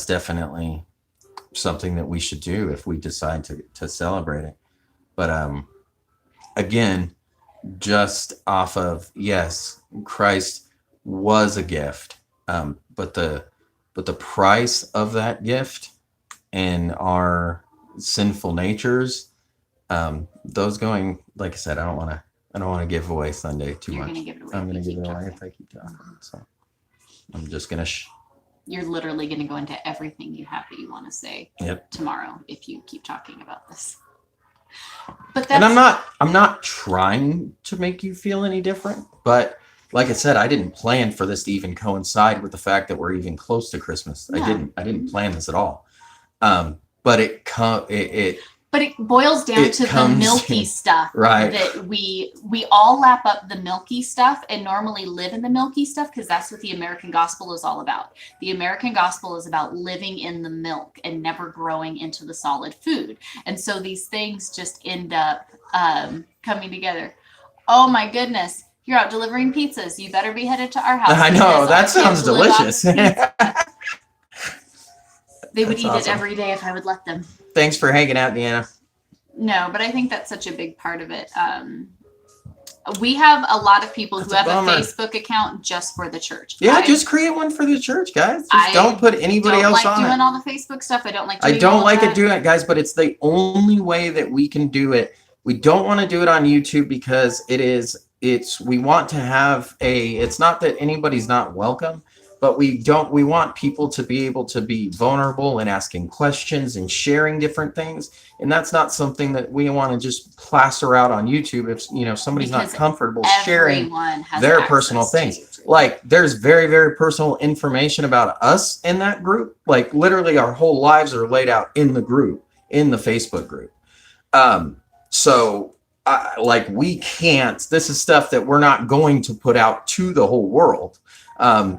definitely something that we should do if we decide to celebrate it. But again, just off of, yes, Christ was a gift, but the price of that gift and our sinful natures, those going, like I said, I don't want to give away Sunday too
You're
much.
gonna give it away.
I'm
if
going to
you
give
keep
it away
talking.
if I keep talking. So I'm just going to
You're literally going to go into everything you have that you want to say
Yep.
tomorrow if you keep talking about this. But that's
And I'm not trying to make you feel any different, but like I said, I didn't plan for this to even coincide with the fact that we're even close to Christmas.
No.
I didn't plan this at all. But it
but it boils down
It
to the
comes
milky
in-
stuff
right.
that we all lap up the milky stuff and normally live in the milky stuff because that's what the American gospel is all about. The American gospel is about living in the milk and never growing into the solid food. And so these things just end up coming together. Oh my goodness. You're out delivering pizzas. You better be headed to our house.
I know,
because
that
our kids
sounds
live off
delicious.
of pizza. They would
That's
eat
awesome.
it every day if I would let them.
Thanks for hanging out, Deanna.
No, but I think that's such a big part of it. We have a lot of people
That's
who
a
have
bummer.
a Facebook account just for the church.
Yeah,
I
just create one for the church, guys. Just
I
don't put anybody
don't
else
like
on
doing
it.
all the Facebook stuff. I don't like.
I
Doing
don't
all
like
that.
it doing it, guys, but it's the only way that we can do it We don't want to do it on YouTube because we want to have it's not that anybody's not welcome, but we want people to be able to be vulnerable and asking questions and sharing different things. And that's not something that we want to just plaster out on YouTube if, somebody's
Because
not comfortable sharing
everyone has
their
access
personal
to
things.
YouTube.
Like there's very, very personal information about us in that group. Like literally our whole lives are laid out in the group, in the Facebook group. So we can't, this is stuff that we're not going to put out to the whole world.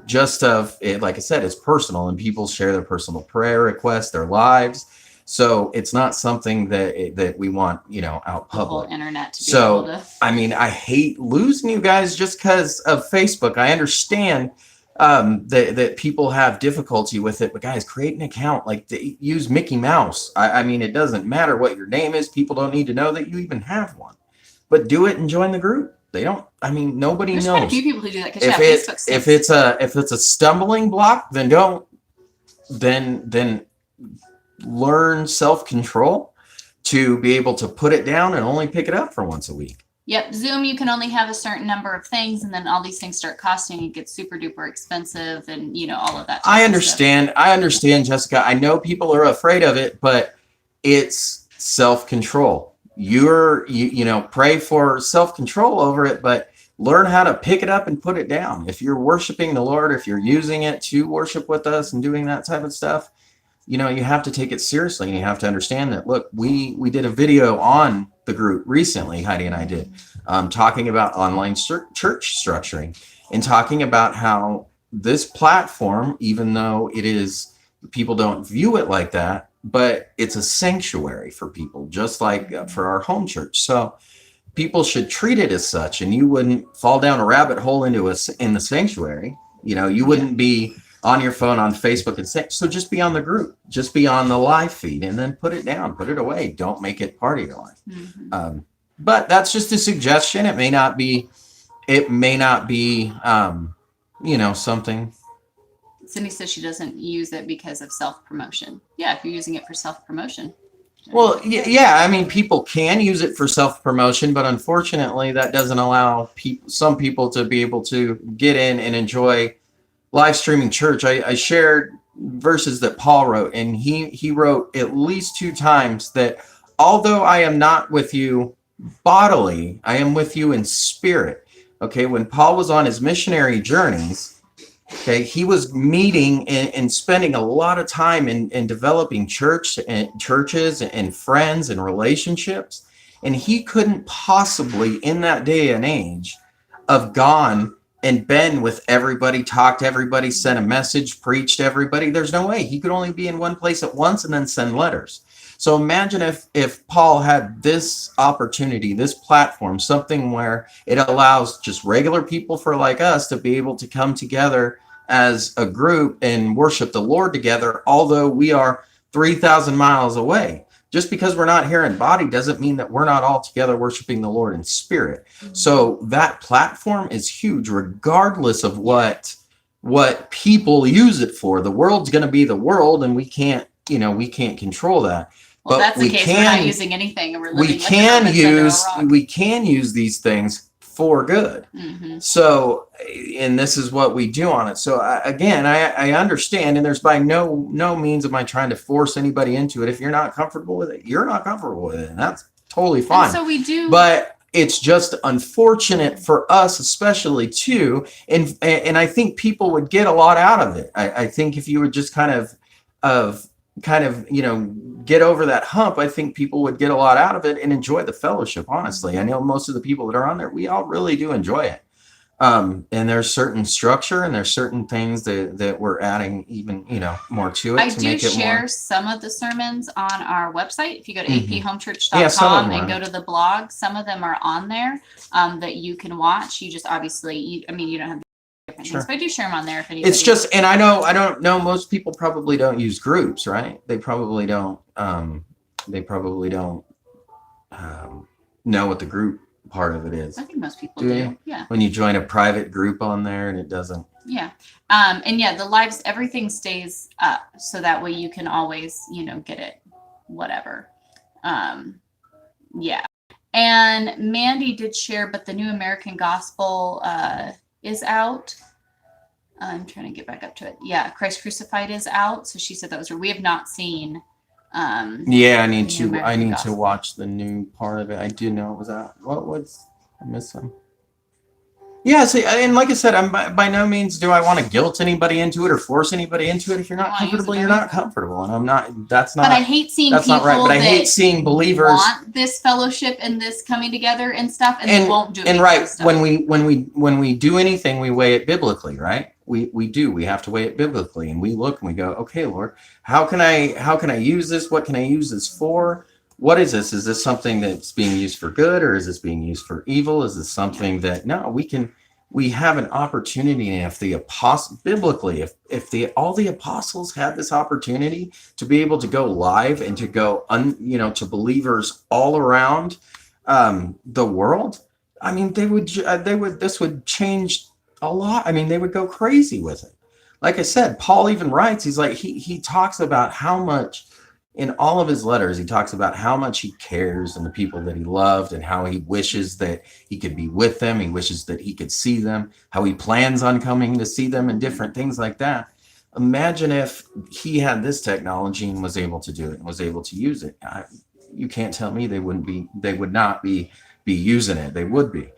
Just of it, like I said, it's personal and people share their personal prayer requests, their lives. So it's not something that we want, out
The whole
public.
internet to be
So,
able to.
I mean, I hate losing you guys just because of Facebook. I understand that people have difficulty with it, but guys, create an account, use Mickey Mouse. I mean, it doesn't matter what your name is. People don't need to know that you even have one, but do it and join the group. They don't, I mean, nobody
There's
knows.
quite a few people who do that because Facebook stinks.
If it's a stumbling block, then then learn self-control to be able to put it down and only pick it up for once a week.
Yep, Zoom, you can only have a certain number of things, and then all these things start costing. It gets super duper expensive, and all of that.
I understand, Jessica. I know people are afraid of it, but it's self-control. Pray for self-control over it, but learn how to pick it up and put it down. If you're worshiping the Lord, if you're using it to worship with us and doing that type of stuff, you have to take it seriously, and you have to understand that, look, we did a video on the group recently, Heidi and I did, talking about online church structuring and talking about how this platform, even though people don't view it like that, but it's a sanctuary for people, just like for our home church. So people should treat it as such, and you wouldn't fall down a rabbit hole in the sanctuary. You wouldn't be on your phone on Facebook and say, so just be on the group, just be on the live feed, and then put it down, put it away. Don't make it part of your life.
Mm-hmm.
But that's just a suggestion. It may not be, something.
Cindy says she doesn't use it because of self-promotion. Yeah, if you're using it for self-promotion.
Well, yeah, I mean, people can use it for self-promotion, but unfortunately that doesn't allow some people to be able to get in and enjoy live streaming church. I shared verses that Paul wrote, and he wrote at least 2 times that although I am not with you bodily, I am with you in spirit. Okay, when Paul was on his missionary journeys, okay, he was meeting and spending a lot of time in developing churches and friends and relationships. And he couldn't possibly, in that day and age, have gone and been with everybody, talked to everybody, sent a message, preached to everybody. There's no way. He could only be in one place at once and then send letters. So imagine if Paul had this opportunity, this platform, something where it allows just regular people like us to be able to come together as a group and worship the Lord together, although we are 3,000 miles away. Just because we're not here in body doesn't mean that we're not all together worshiping the Lord in spirit. Mm-hmm. So that platform is huge, regardless of what people use it for. The world's going to be the world, and we can't control that.
Well,
but
that's the case. We're not using anything, and we're living
we can use these things for good. Mm-hmm. So, and this is what we do on it. So I understand, and there's by no means am I trying to force anybody into it. If you're not comfortable with it, you're not comfortable with it, and that's totally fine.
And so we do,
but it's just unfortunate for us, especially too. And I think people would get a lot out of it. I think if you would just kind of get over that hump, I think people would get a lot out of it and enjoy the fellowship. Honestly, I know most of the people that are on there, we all really do enjoy it. And there's certain structure and there's certain things that we're adding even, more to it.
I do share some of the sermons on our website. If you go to aphomechurch.com and go to the blog, some of them are on there that you can watch. You just obviously, you don't have different things, but I do share them on there. If anybody,
it's just, and I don't know, most people probably don't use groups, right? They probably don't know what the group part of it is.
I think most people do. Yeah.
When you join a private group on there and it doesn't.
Yeah. And yeah, the lives, everything stays up so that way you can always, get it, whatever. Yeah. And Mandy did share, but the New American Gospel is out. I'm trying to get back up to it. Yeah, Christ Crucified is out. So she said that was her. We have not seen.
Yeah, I need
New
to. I
American
need
Gospel.
to watch the new part of it. I do know it was out. What was I missing? Yeah, see, and like I said, I'm by no means do I want to guilt anybody into it or force anybody into it. If you're not
Why, is it
comfortable, you're
better?
not comfortable, and I'm not. That's not.
But I hate seeing
that's
people
not right. But I hate
that
seeing believers
want this fellowship and this coming together and stuff, and they won't do it.
and
because
right
of stuff.
when we do anything, we weigh it biblically, right? We have to weigh it biblically, and we look and we go, okay, Lord, how can I use this? What can I use this for? What is this? Is this something that's being used for good, or is this being used for evil? Is this something that we have an opportunity? And if the apostle biblically, if all the apostles had this opportunity to be able to go live and to go to believers all around the world, I mean, this would change a lot. I mean, they would go crazy with it. Like I said, Paul even writes, he's like, he talks about how much in all of his letters, he talks about how much he cares and the people that he loved and how he wishes that he could be with them. He wishes that he could see them, how he plans on coming to see them and different things like that. Imagine if he had this technology and was able to do it and was able to use it. You can't tell me they would not be using it. They would be.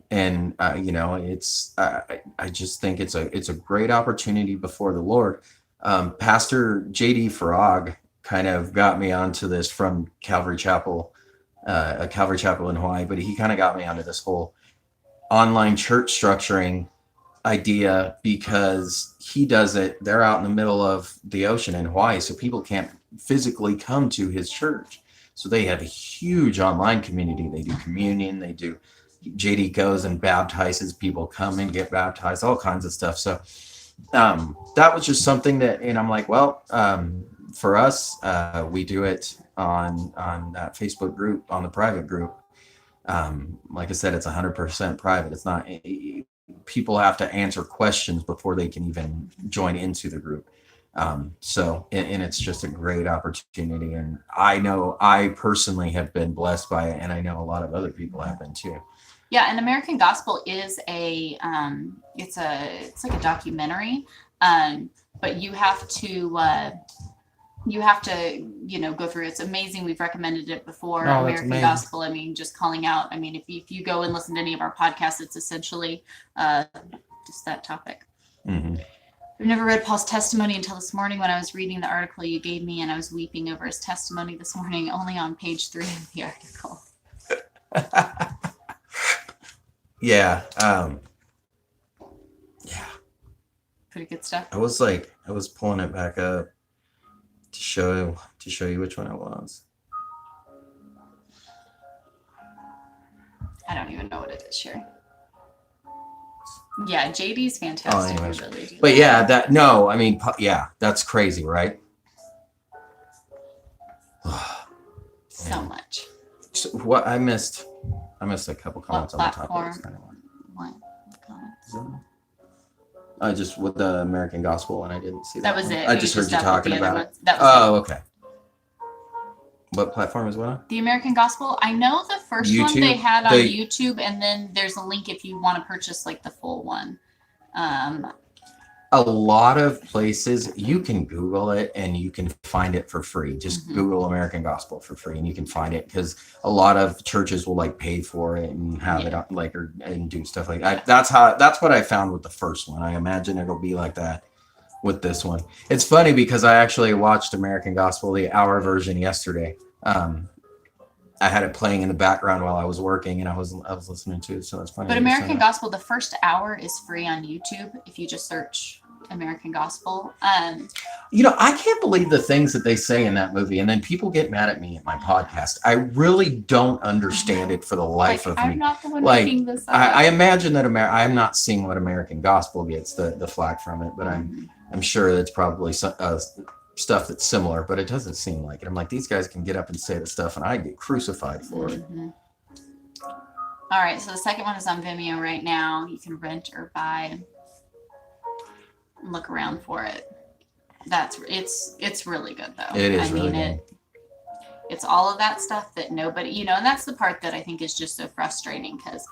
It's I just think it's a great opportunity before the Lord. Pastor JD Farag kind of got me onto this from Calvary Chapel in Hawaii, but he kind of got me onto this whole online church structuring idea because he does it. They're out in the middle of the ocean in Hawaii, so people can't physically come to his church. So they have a huge online community. They do communion. JD goes and baptizes people, come and get baptized, all kinds of stuff. So that was just something that, and I'm like, well, for us, we do it on that Facebook group, on the private group. Like I said, it's 100% private. It's not, people have to answer questions before they can even join into the group. So it's just a great opportunity. And I know I personally have been blessed by it. And I know a lot of other people have been too.
Yeah, and American Gospel is it's like a documentary, but you have to go through. It's amazing. We've recommended it before.
Oh,
American
amazing.
Gospel. I mean, just calling out. I mean, if you go and listen to any of our podcasts, it's essentially just that topic.
Mm-hmm.
I've never read Paul's testimony until this morning when I was reading the article you gave me, and I was weeping over his testimony this morning, only on page 3 of the article.
Yeah.
Pretty good stuff.
I was pulling it back up to show you which one it was.
I don't even know what it is, Sherry. Yeah, JD's fantastic.
Oh, anyways.
Really do
But
that.
yeah, that's crazy, right?
So much.
So what I missed a couple comments on the topic.
platform? What comment?
Just with the American Gospel, and I didn't see
That
that.
was
one.
it.
I
You
just heard you
dealt with
talking
the other
about it.
ones. That was
Oh, okay. What platform as well?
The American Gospel. I know the first one
YouTube?
they had on
They-
YouTube, and then there's a link if you want to purchase like the full one.
A lot of places you can Google it and you can find it for free. Just
Mhm.
Google American Gospel for free and you can find it, because a lot of churches will like pay for it and have it on, like, and do stuff like that. That's what I found with the first one. I imagine it'll be like that with this one. It's funny because I actually watched American Gospel, the hour version, yesterday. I had it playing in the background while I was working, and I was listening to it, so that's funny.
But American Gospel, the first hour is free on YouTube if you just search American Gospel.
I can't believe the things that they say in that movie, and then people get mad at me at my podcast. I really don't understand it for the life of
I'm
me.
not the one
Like,
making this up.
I imagine that I'm not seeing what American Gospel gets the flack from it, but I'm sure it's probably stuff that's similar, but it doesn't seem like it. I'm like, these guys can get up and say the stuff, and I get crucified for it.
Mhm. All right, so the second one is on Vimeo right now. You can rent or buy. Look around for it. It's really good though.
It is really good.
It's all of that stuff that nobody, you know, and that's the part that I think is just so frustrating because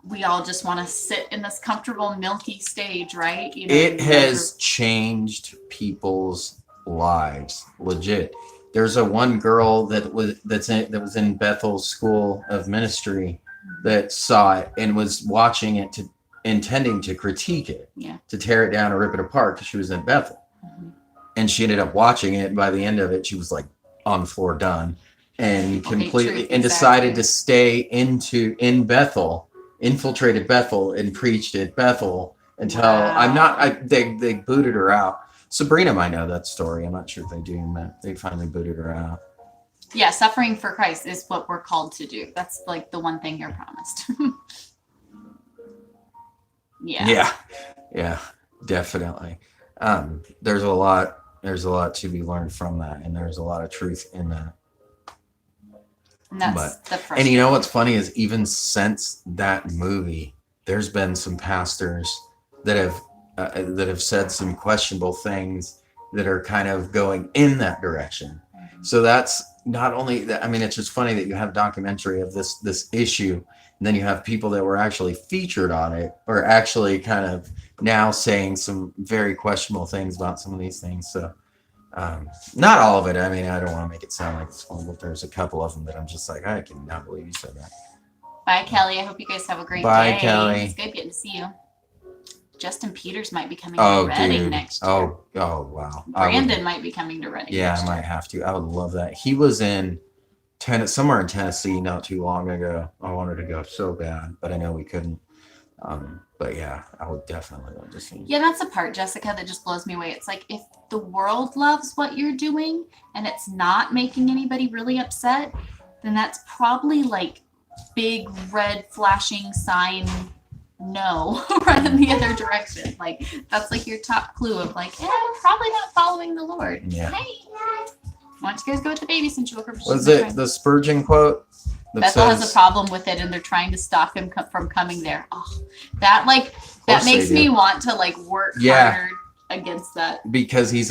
we all just want to sit in this comfortable milky stage, right? You know,
It has changed people's lives, legit. There's a one girl that was in Bethel's School of Ministry that saw it and was watching it intending to critique it, to tear it down or rip it apart because she was in Bethel. And she ended up watching it, and by the end of it, she was like on the floor, done, and completely, and decided to stay in Bethel, infiltrated Bethel, and preached at Bethel until they booted her out. Sabrina might know that story. I'm not sure if they do, but they finally booted her out.
Yeah, suffering for Christ is what we're called to do. That's like the one thing you're promised.
Yeah, definitely. There's a lot to be learned from that, and there's a lot of truth in that.
And that's the first.
And you know what's funny is even since that movie, there's been some pastors that have said some questionable things that are kind of going in that direction. So that's not only that. I mean, it's just funny that you have a documentary of this issue, and then you have people that were actually featured on it, or actually kind of now saying some very questionable things about some of these things. So not all of it. I mean, I don't want to make it sound like it's one, but there's a couple of them that I'm just like, I cannot believe you said that.
Bye, Kelly. I hope you guys have a great day.
Bye, Kelly.
It's good getting to see you. Justin Peters might be coming to Reading next year.
Oh, wow.
Brandon might be coming to Reading.
Yeah, I might have to. I would love that. He was in somewhere in Tennessee not too long ago. I wanted to go so bad, but I know we couldn't. But yeah, I would definitely love to see.
Yeah, that's the part, Jessica, that just blows me away. It's like if the world loves what you're doing and it's not making anybody really upset, then that's probably like big red flashing sign no, run in the other direction. Like that's like your top clue of like, we're probably not following the Lord.
Yeah.
Hey, why don't you guys go with the baby since you woke up?
Was it the Spurgeon quote?
Bethel has a problem with it, and they're trying to stop him from coming there. Oh, that makes me want to like work harder against that,
because he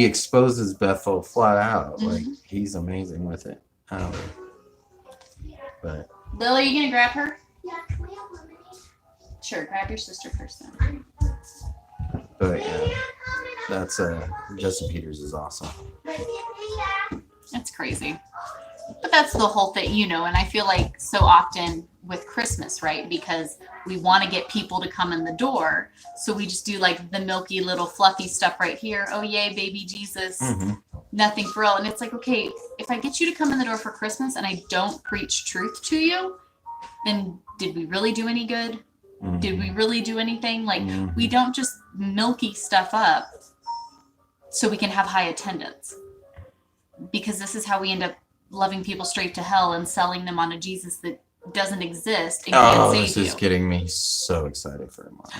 exposes Bethel flat out. Mm-hmm. Like he's amazing with it. But
Lily, are you gonna grab her? Yeah, can we have lemonade? Sure, grab your sister first then.
But yeah, that's Justin Peters is awesome.
That's crazy. But that's the whole thing, you know, and I feel like so often with Christmas, right? Because we want to get people to come in the door. So we just do like the milky little fluffy stuff right here. Oh, yay, baby Jesus. Mm-hmm. Nothing for real. And it's like, okay, if I get you to come in the door for Christmas and I don't preach truth to you, then did we really do any good? Mm-hmm. Did we really do anything? Like we don't just milky stuff up so we can have high attendance. Because this is how we end up loving people straight to hell and selling them on a Jesus that doesn't exist and can't save you.
This is getting me so excited for tomorrow.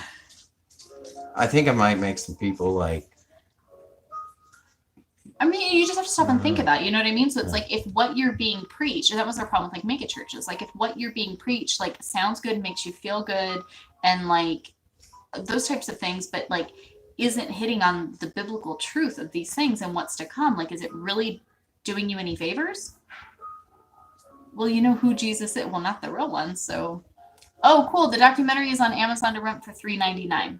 I think I might make some people like.
I mean, you just have to stop and think about it. You know what I mean? So it's like if what you're being preached, and that was our problem with like mega churches. Like if what you're being preached like sounds good, makes you feel good, and like those types of things, but like isn't hitting on the biblical truth of these things and what's to come. Like, is it really doing you any favors? Well, you know who Jesus is. Well, not the real one. So, oh, cool. The documentary is on Amazon to rent for $3.99.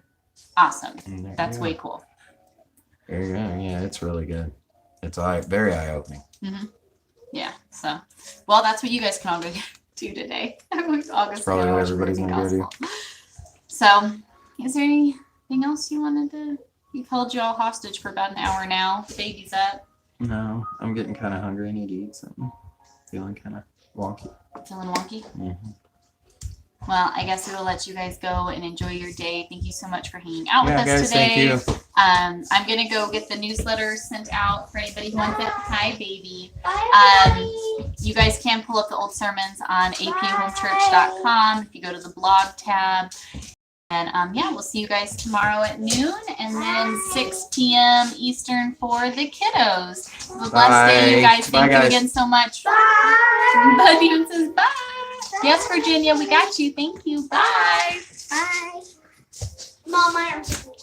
Awesome. That's way cool.
There you go. Yeah, it's really good. It's very eye-opening. Mm-hmm.
Yeah. So, well, that's what you guys can all go do today.
It's probably what everybody's going to go do.
So, is there anything else you wanted to? We've held you all hostage for about an hour now. The baby's up.
No, I'm getting kind of hungry. I need to eat something. Feeling kind of wonky.
Feeling wonky?
Mm-hmm.
Well, I guess we will let you guys go and enjoy your day. Thank you so much for hanging out with us
guys,
today.
Thank you.
I'm going to go get the newsletter sent out for anybody who wants it. Hi, baby. You guys can pull up the old sermons on aphomechurch.com if you go to the blog tab. And we'll see you guys tomorrow at noon and then 6 p.m. Eastern for the kiddos. Have a blessed day, you guys. Thank you again so much. Bye. Buddy says bye. Yes, Virginia, we got you. Thank you. Bye.
Bye. Mom, my arms are